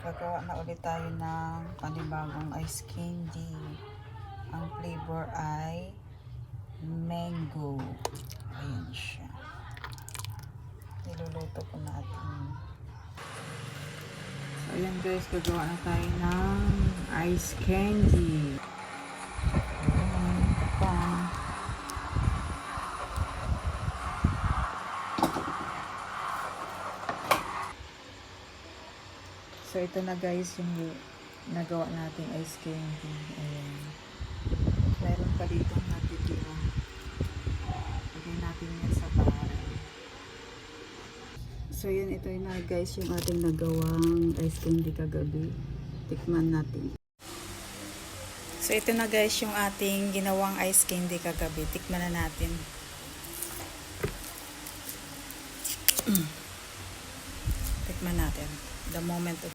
Gagawa na ulit tayo ng panibagong ice candy. Ang flavor ay mango. Ayan siya. Niluluto po natin. So, ayan guys, gagawa na tayo ng ice candy. Ayan, ito pa. So, ito na guys yung nagawa natin ice candy. Ayan. Meron pa dito natitira. Lagyan natin yan sa barrel. So, yun, ito na guys yung ating nagawang ice candy kagabi. Tikman natin. So, ito na guys yung ating ginawang ice candy kagabi. Tikman na natin. Tikman natin. The moment of